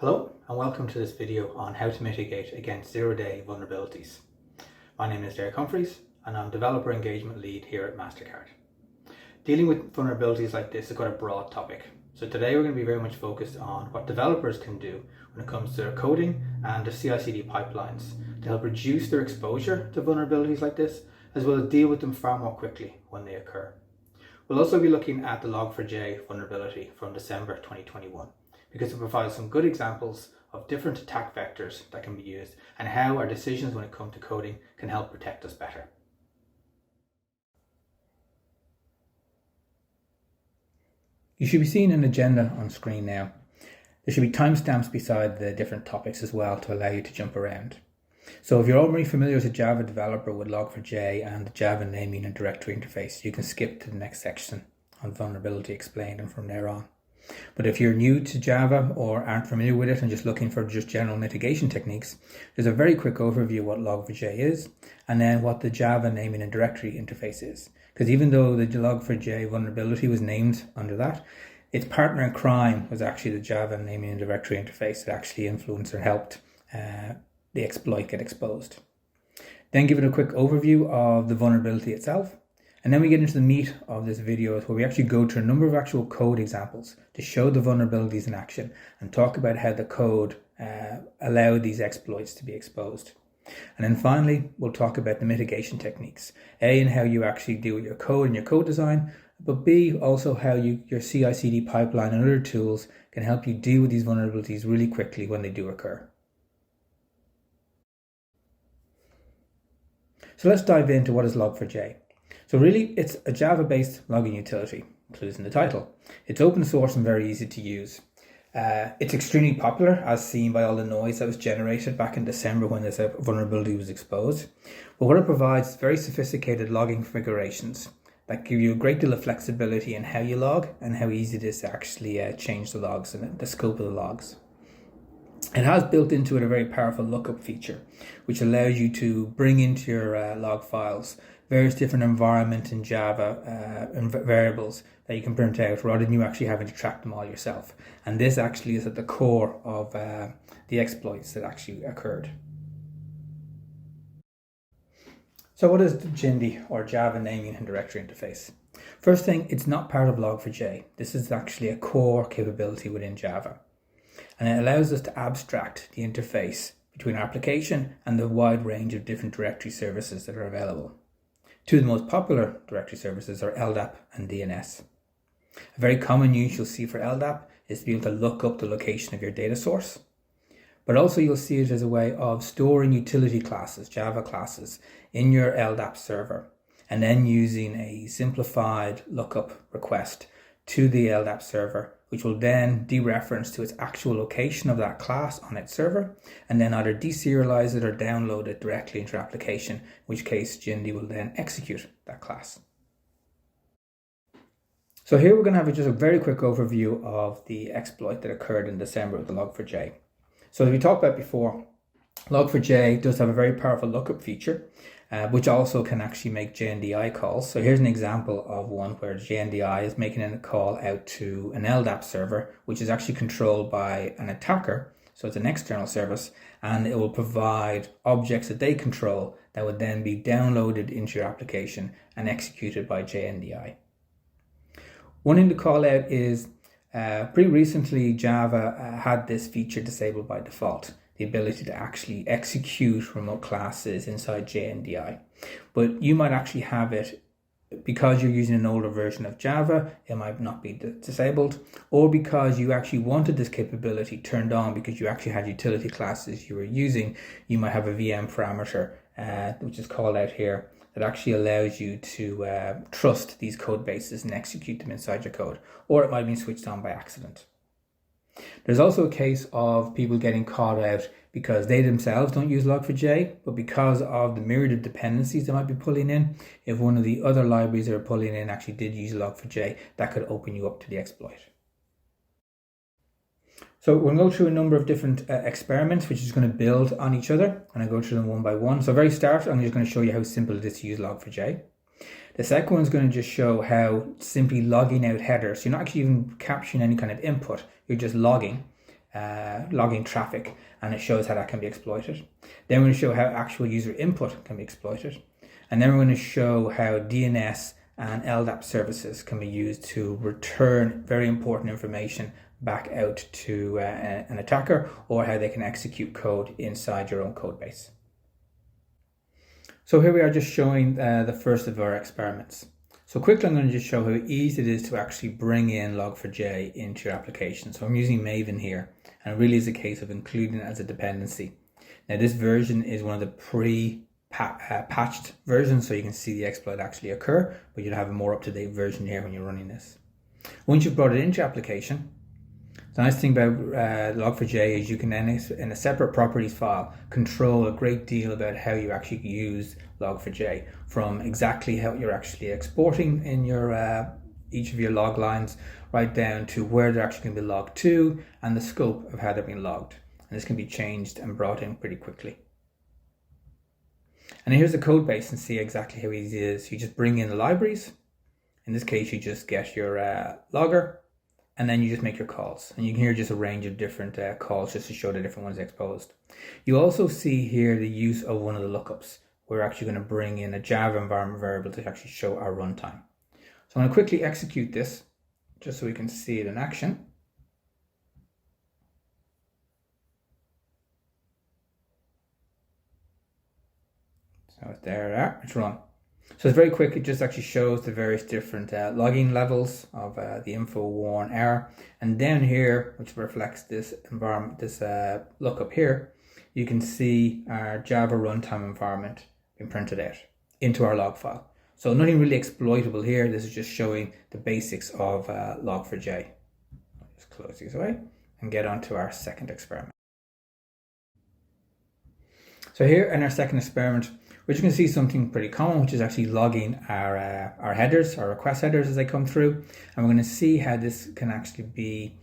Hello and welcome to this video on how to mitigate against zero-day vulnerabilities. My name is Derek Humphreys and I'm Developer Engagement Lead here at MasterCard. Dealing with vulnerabilities like this is quite a broad topic. So today we're going to be very much focused on what developers can do when it comes to their coding and their CI/CD pipelines to help reduce their exposure to vulnerabilities like this, as well as deal with them far more quickly when they occur. We'll also be looking at the Log4j vulnerability from December 2021. Because it provides some good examples of different attack vectors that can be used and how our decisions when it comes to coding can help protect us better. You should be seeing an agenda on screen now. There should be timestamps beside the different topics as well to allow you to jump around. So if you're already familiar as a Java developer with Log4j and the Java naming and directory interface, you can skip to the next section on vulnerability explained and from there on. But if you're new to Java or aren't familiar with it and just looking for just general mitigation techniques, there's a very quick overview of what Log4j is and then what the Java naming and directory interface is. Because even though the Log4j vulnerability was named under that, its partner in crime was actually the Java naming and directory interface that actually influenced or helped the exploit get exposed. Then give it a quick overview of the vulnerability itself. And then we get into the meat of this video where we actually go through a number of actual code examples to show the vulnerabilities in action and talk about how the code allowed these exploits to be exposed. And then finally, we'll talk about the mitigation techniques. A, and how you actually deal with your code and your code design, but B, also how your CI/CD pipeline and other tools can help you deal with these vulnerabilities really quickly when they do occur. So let's dive into what is Log4j. So really, it's a Java-based logging utility, included in the title. It's open source and very easy to use. It's extremely popular, as seen by all the noise that was generated back in December when this vulnerability was exposed. But what it provides is very sophisticated logging configurations that give you a great deal of flexibility in how you log and how easy it is to actually change the logs and the scope of the logs. It has built into it a very powerful lookup feature, which allows you to bring into your log files various different environment in Java variables that you can print out rather than you actually having to track them all yourself. And this actually is at the core of the exploits that actually occurred. So what is the JNDI or Java naming and directory interface? First thing, it's not part of Log4j. This is actually a core capability within Java. And it allows us to abstract the interface between our application and the wide range of different directory services that are available. Two of the most popular directory services are LDAP and DNS. A very common use you'll see for LDAP is to be able to look up the location of your data source. But also you'll see it as a way of storing utility classes, Java classes, in your LDAP server, and then using a simplified lookup request to the LDAP server, which will then dereference to its actual location of that class on its server, and then either deserialize it or download it directly into your application, in which case JNDI will then execute that class. So here we're going to have just a very quick overview of the exploit that occurred in December with the Log4j. So as we talked about before, Log4j does have a very powerful lookup feature, which also can actually make JNDI calls. So here's an example of one where JNDI is making a call out to an LDAP server, which is actually controlled by an attacker. So it's an external service, and it will provide objects that they control that would then be downloaded into your application and executed by JNDI. One thing to call out is pretty recently Java had this feature disabled by default, the ability to actually execute remote classes inside JNDI. But you might actually have it because you're using an older version of Java, it might not be disabled, or because you actually wanted this capability turned on because you actually had utility classes you were using. You might have a VM parameter, which is called out here, that actually allows you to trust these code bases and execute them inside your code, or it might have been switched on by accident. There's also a case of people getting caught out because they themselves don't use Log4j, but because of the myriad of dependencies they might be pulling in, if one of the other libraries they're pulling in actually did use Log4j, that could open you up to the exploit. So we'll go through a number of different experiments, which is going to build on each other, and I'll go through them one by one. So very start, I'm just going to show you how simple it is to use Log4j. The second one is going to just show how simply logging out headers, you're not actually even capturing any kind of input, you're just logging, logging traffic, and it shows how that can be exploited. Then we're going to show how actual user input can be exploited. And then we're going to show how DNS and LDAP services can be used to return very important information back out to an attacker, or how they can execute code inside your own code base. So here we are just showing the first of our experiments. So quickly I'm going to just show how easy it is to actually bring in Log4j into your application. So I'm using Maven here, and it really is a case of including it as a dependency. Now this version is one of the pre-patched versions, so you can see the exploit actually occur, but you'll have a more up-to-date version here when you're running this. Once you've brought it into your application, the nice thing about Log4j is you can then, in a separate properties file, control a great deal about how you actually use Log4j, from exactly how you're actually exporting in your each of your log lines, right down to where they're actually going to be logged to and the scope of how they're being logged. And this can be changed and brought in pretty quickly. And here's the code base, and see exactly how easy it is. You just bring in the libraries. In this case, you just get your logger, and then you just make your calls. And you can hear just a range of different calls just to show the different ones exposed. You also see here the use of one of the lookups. We're actually going to bring in a Java environment variable to actually show our runtime. So I'm going to quickly execute this just so we can see it in action. So it's there, it's run. So it's very quick. It just actually shows the various different logging levels of the info warn error. And down here, which reflects this environment, this lookup here, you can see our Java runtime environment being printed out into our log file. So nothing really exploitable here. This is just showing the basics of Log4j. I'll just close these away and get on to our second experiment. So here in our second experiment, we're just going to see something pretty common, which is actually logging our headers, our request headers as they come through. And we're going to see how this can actually be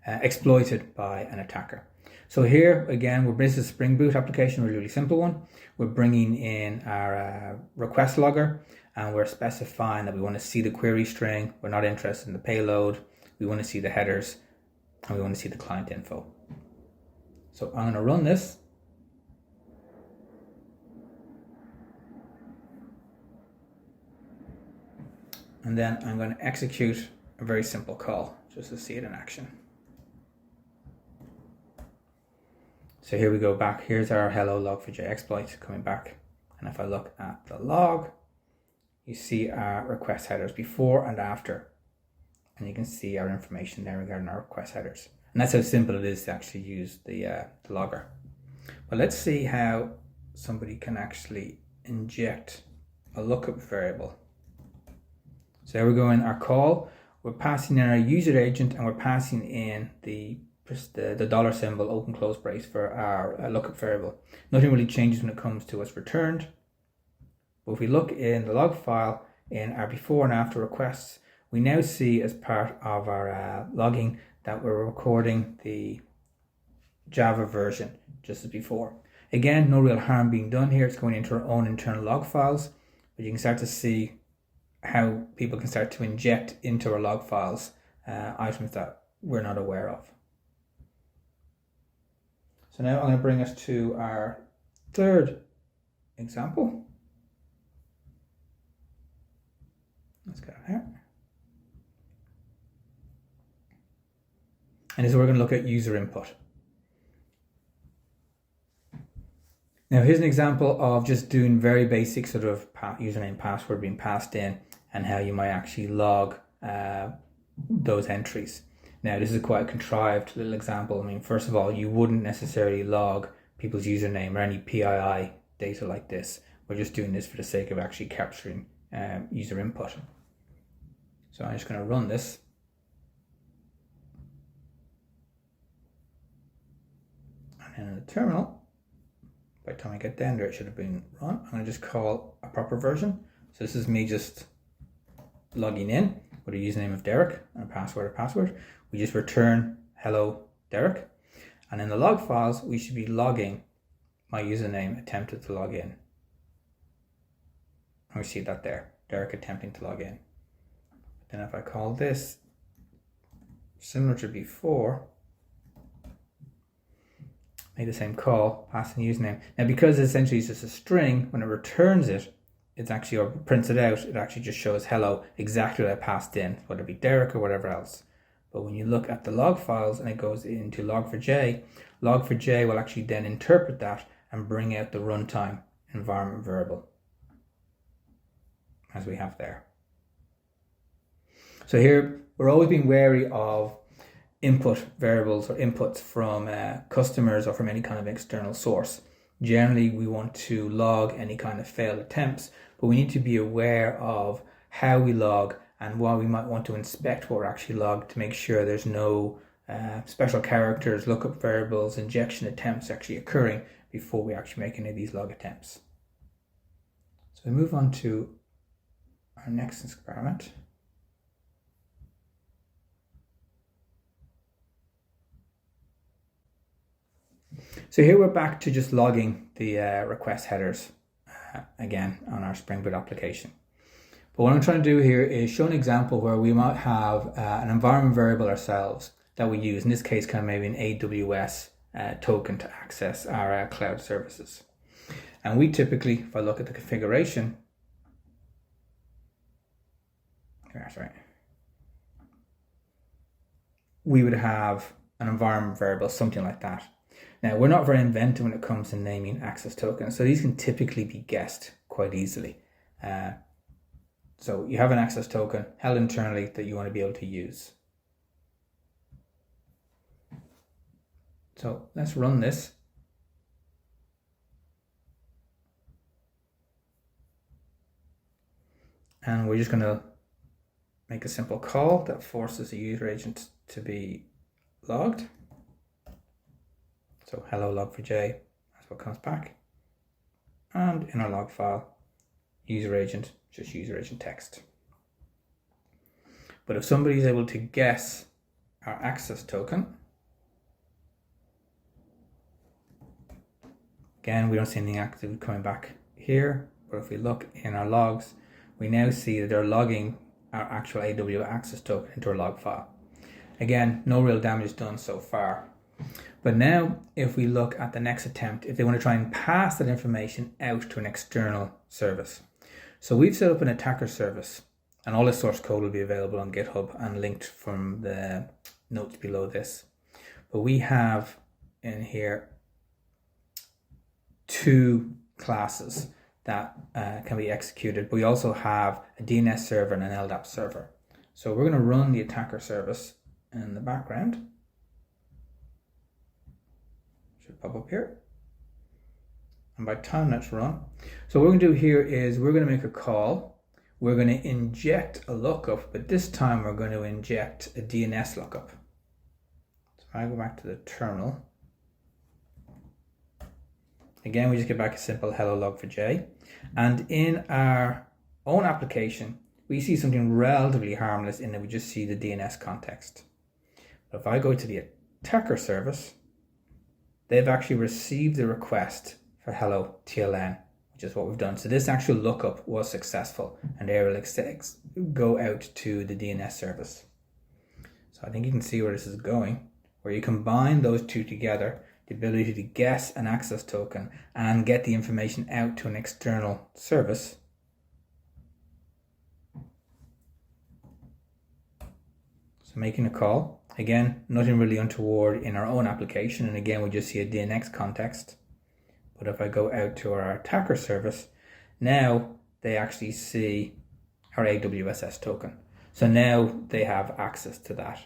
exploited by an attacker. So here, again, this is a Spring Boot application, a really simple one. We're bringing in our request logger, and we're specifying that we want to see the query string. We're not interested in the payload. We want to see the headers, and we want to see the client info. So I'm going to run this. And then I'm going to execute a very simple call just to see it in action. So here we go back. Here's our hello Log4j exploit coming back. And if I look at the log, you see our request headers before and after. And you can see our information there regarding our request headers. And that's how simple it is to actually use the logger. But let's see how somebody can actually inject a lookup variable. So there we go in our call. We're passing in our user agent, and we're passing in the dollar symbol open close brace for our lookup variable. Nothing really changes when it comes to what's returned. But if we look in the log file in our before and after requests, we now see as part of our logging that we're recording the Java version just as before. Again, no real harm being done here. It's going into our own internal log files, but you can start to see how people can start to inject into our log files items that we're not aware of. So now I'm going to bring us to our third example. Let's go here. And this is where we're going to look at user input. Now here's an example of just doing very basic sort of username, password being passed in, and how you might actually log those entries. Now this is quite a contrived little example. I mean, first of all, you wouldn't necessarily log people's username or any PII data like this. We're just doing this for the sake of actually capturing user input. So I'm just going to run this. And then in the terminal, by the time I get down there, it should have been run. I'm going to just call a proper version. So this is me just logging in with a username of Derek and a password. We just return hello Derek. And in the log files, we should be logging my username attempted to log in. And we see that there, Derek attempting to log in. Then if I call this similar to before, make the same call, pass in username. Now, because essentially it's just a string, when it returns it, it's actually, or prints it out, it actually just shows hello, exactly what I passed in, whether it be Derek or whatever else. But when you look at the log files and it goes into Log4j, Log4j will actually then interpret that and bring out the runtime environment variable, as we have there. So here, we're always being wary of input variables or inputs from customers or from any kind of external source. Generally, we want to log any kind of failed attempts, but we need to be aware of how we log and why we might want to inspect what we're actually logged to make sure there's no special characters, lookup variables, injection attempts actually occurring before we actually make any of these log attempts. So we move on to our next experiment. So here we're back to just logging the request headers again on our Spring Boot application. But what I'm trying to do here is show an example where we might have an environment variable ourselves that we use, in this case kind of maybe an AWS token to access our cloud services. And we typically, if I look at the configuration, we would have an environment variable, something like that. Now, we're not very inventive when it comes to naming access tokens, so these can typically be guessed quite easily. So you have an access token held internally that you want to be able to use. So let's run this. And we're just going to make a simple call that forces the user agent to be logged. So hello log4j, that's what comes back. And in our log file, user agent, just user agent text. But if somebody is able to guess our access token, again, we don't see anything active coming back here. But if we look in our logs, we now see that they're logging our actual AWS access token into our log file. Again, no real damage done so far. But now, if we look at the next attempt, if they want to try and pass that information out to an external service. So we've set up an attacker service, and all the source code will be available on GitHub and linked from the notes below this. But we have in here two classes that can be executed. But we also have a DNS server and an LDAP server. So we're going to run the attacker service in the background. Should pop up here. And by time that's run. So what we're going to do here is we're going to make a call. We're going to inject a lookup, but this time we're going to inject a DNS lookup. So if I go back to the terminal. Again, we just get back a simple hello log4j. And in our own application, we see something relatively harmless in that we just see the DNS context. But if I go to the attacker service, they've actually received the request for hello TLN, which is what we've done. So this actual lookup was successful, and they will go out to the DNS service. So I think you can see where this is going, where you combine those two together, the ability to guess an access token and get the information out to an external service. So making a call. Again, nothing really untoward in our own application, and again we just see a DNS context. But if I go out to our attacker service, now they actually see our AWS token. So now they have access to that.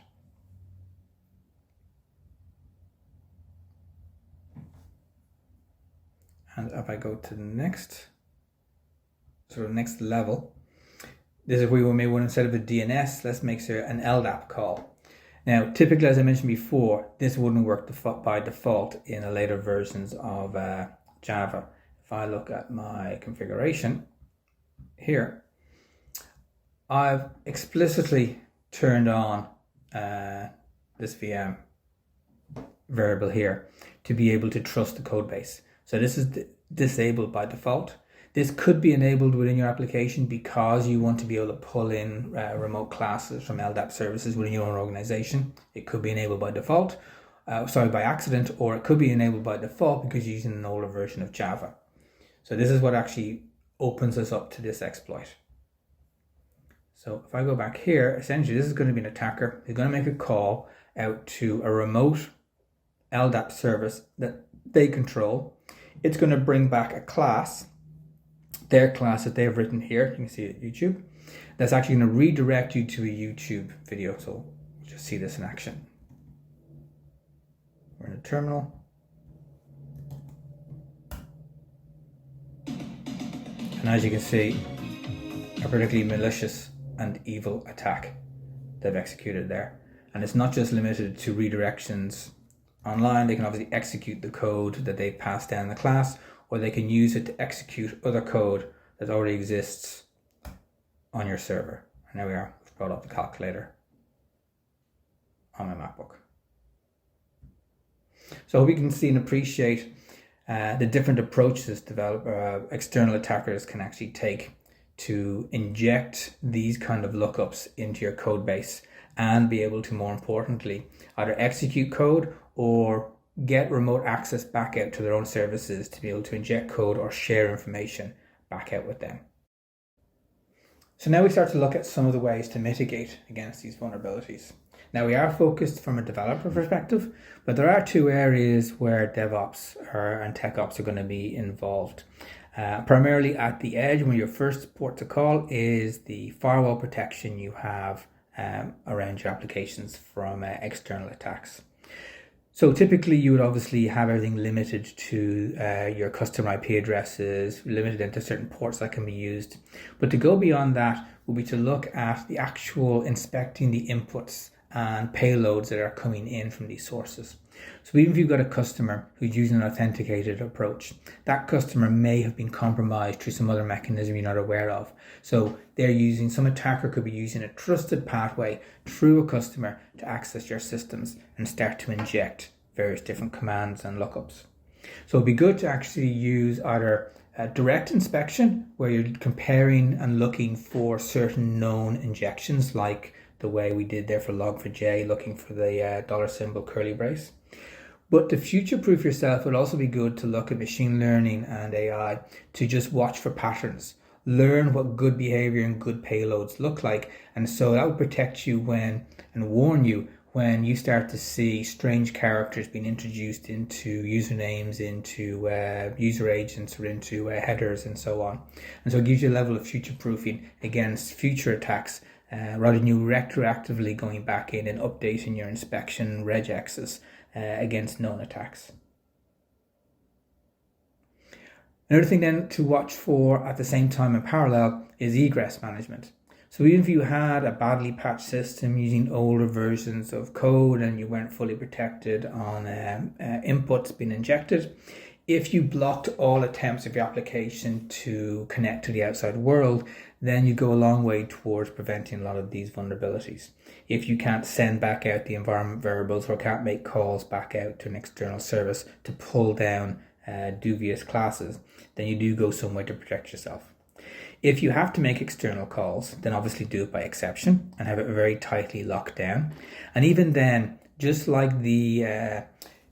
And if I go to the next level, this is where we may want, instead of a DNS, let's make sure an LDAP call. Now, typically, as I mentioned before, this wouldn't work by default in the later versions of Java. If I look at my configuration here, I've explicitly turned on this VM variable here to be able to trust the code base. So this is disabled by default. This could be enabled within your application because you want to be able to pull in remote classes from LDAP services within your own organization. It could be enabled by default. by accident, or it could be enabled by default because you're using an older version of Java. So this is what actually opens us up to this exploit. So if I go back here, essentially this is going to be an attacker who's going to make a call out to a remote LDAP service that they control. It's going to bring back a class, their class that they've written here. You can see it at YouTube. That's actually going to redirect you to a YouTube video. So just see this in action. We're in a terminal. And as you can see, a particularly malicious and evil attack they've executed there. And it's not just limited to redirections online. They can obviously execute the code that they passed down the class, or they can use it to execute other code that already exists on your server. And there we are, I've brought up the calculator on my MacBook. So we can see and appreciate the different approaches external attackers can actually take to inject these kind of lookups into your code base and be able to, more importantly, either execute code or get remote access back out to their own services to be able to inject code or share information back out with them. So now we start to look at some of the ways to mitigate against these vulnerabilities. Now we are focused from a developer perspective, but there are two areas where DevOps and TechOps are going to be involved. Primarily at the edge, when your first port to call is the firewall protection you have around your applications from external attacks. So typically you would obviously have everything limited to your custom IP addresses, limited into certain ports that can be used. But to go beyond that would be to look at the actual inspecting the inputs and payloads that are coming in from these sources. So even if you've got a customer who's using an authenticated approach, that customer may have been compromised through some other mechanism you're not aware of. So some attacker could be using a trusted pathway through a customer to access your systems and start to inject various different commands and lookups. So it'd be good to actually use either a direct inspection, where you're comparing and looking for certain known injections, like the way we did there for Log4j, looking for the $symbol curly brace. But to future-proof yourself, it would also be good to look at machine learning and AI to just watch for patterns, learn what good behavior and good payloads look like. And so that will protect you and warn you when you start to see strange characters being introduced into usernames, into user agents, or into headers and so on. And so it gives you a level of future-proofing against future attacks, rather than you retroactively going back in and updating your inspection regexes against known attacks. Another thing then to watch for at the same time in parallel is egress management. So even if you had a badly patched system using older versions of code and you weren't fully protected on inputs being injected, if you blocked all attempts of your application to connect to the outside world, then you go a long way towards preventing a lot of these vulnerabilities. If you can't send back out the environment variables or can't make calls back out to an external service to pull down dubious classes, then you do go somewhere to protect yourself. If you have to make external calls, then obviously do it by exception and have it very tightly locked down. And even then, just like the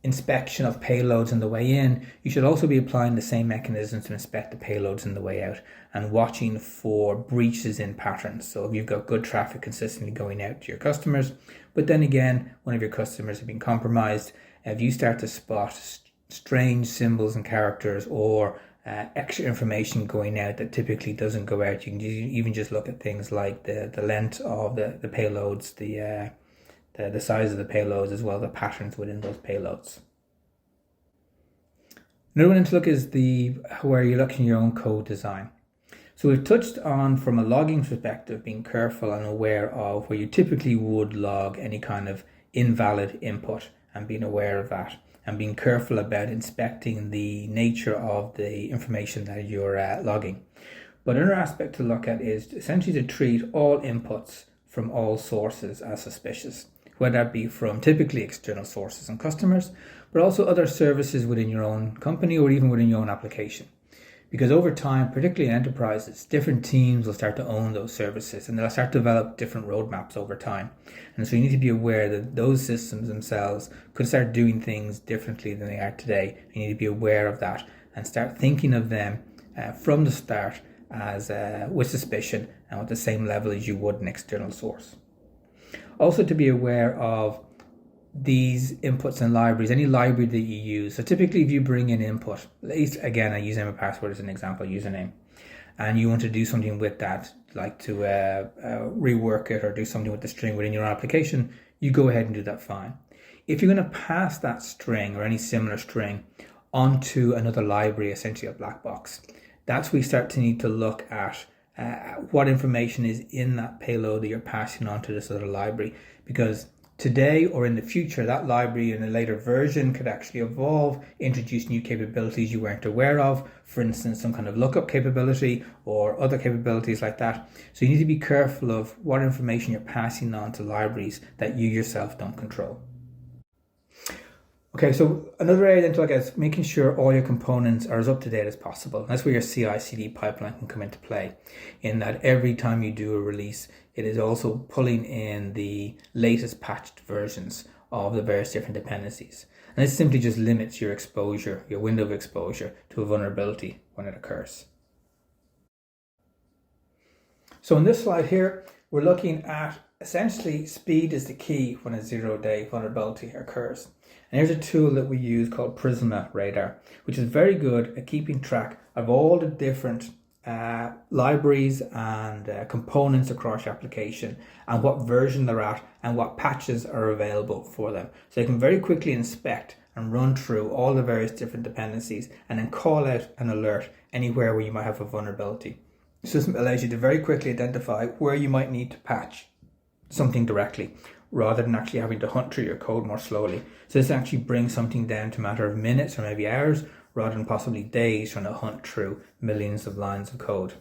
inspection of payloads on the way in, you should also be applying the same mechanisms to inspect the payloads on the way out and watching for breaches in patterns. So if you've got good traffic consistently going out to your customers, but then again, one of your customers have been compromised, if you start to spot strange symbols and characters or extra information going out that typically doesn't go out, you can even just look at things like the length of the payloads, the size of the payloads, as well as the patterns within those payloads. Another one to look is where you're looking at your own code design. So we've touched on, from a logging perspective, being careful and aware of where you typically would log any kind of invalid input and being aware of that, and being careful about inspecting the nature of the information that you're logging. But another aspect to look at is essentially to treat all inputs from all sources as suspicious, whether that be from typically external sources and customers, but also other services within your own company or even within your own application. Because over time, particularly in enterprises, different teams will start to own those services and they'll start to develop different roadmaps over time. And so you need to be aware that those systems themselves could start doing things differently than they are today. You need to be aware of that and start thinking of them from the start as with suspicion and with the same level as you would an external source. Also to be aware of these inputs and libraries, any library that you use. So typically if you bring in input, again I use username and password as an example, username, and you want to do something with that, like to rework it or do something with the string within your own application, you go ahead and do that fine. If you're going to pass that string or any similar string onto another library, essentially a black box, that's where we start to need to look at what information is in that payload that you're passing on to this other library, because today or in the future, that library in a later version could actually evolve, introduce new capabilities you weren't aware of, for instance, some kind of lookup capability or other capabilities like that. So you need to be careful of what information you're passing on to libraries that you yourself don't control. Okay, so another area then to look at is making sure all your components are as up to date as possible. That's where your CI/CD pipeline can come into play, in that every time you do a release, it is also pulling in the latest patched versions of the various different dependencies. And this simply just limits your exposure, your window of exposure to a vulnerability when it occurs. So in this slide here, we're looking at essentially speed is the key when a zero-day vulnerability occurs. And here's a tool that we use called Prisma Radar, which is very good at keeping track of all the different libraries and components across your application and what version they're at and what patches are available for them. So you can very quickly inspect and run through all the various different dependencies and then call out an alert anywhere where you might have a vulnerability. So this allows you to very quickly identify where you might need to patch something directly, rather than actually having to hunt through your code more slowly. So this actually brings something down to a matter of minutes or maybe hours, rather than possibly days trying to hunt through millions of lines of code.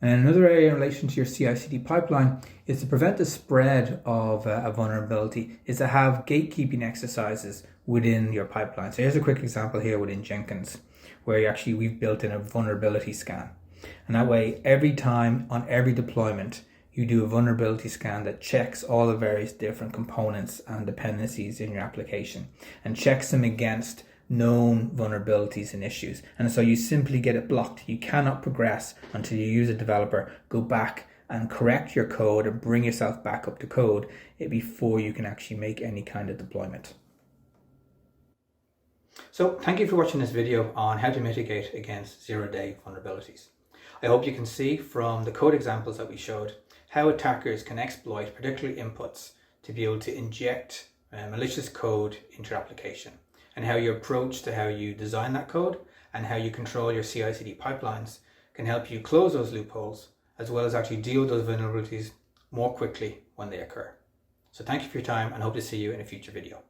And another area in relation to your CI/CD pipeline is to prevent the spread of a vulnerability, is to have gatekeeping exercises within your pipeline. So here's a quick example here within Jenkins, where we've built in a vulnerability scan. And that way, every time on every deployment, you do a vulnerability scan that checks all the various different components and dependencies in your application and checks them against known vulnerabilities and issues. And so you simply get it blocked. You cannot progress until you, as a developer, go back and correct your code and bring yourself back up to code before you can actually make any kind of deployment. So thank you for watching this video on how to mitigate against zero-day vulnerabilities. I hope you can see from the code examples that we showed how attackers can exploit particular inputs to be able to inject malicious code into your application, and how your approach to how you design that code and how you control your CI/CD pipelines can help you close those loopholes, as well as actually deal with those vulnerabilities more quickly when they occur. So thank you for your time and hope to see you in a future video.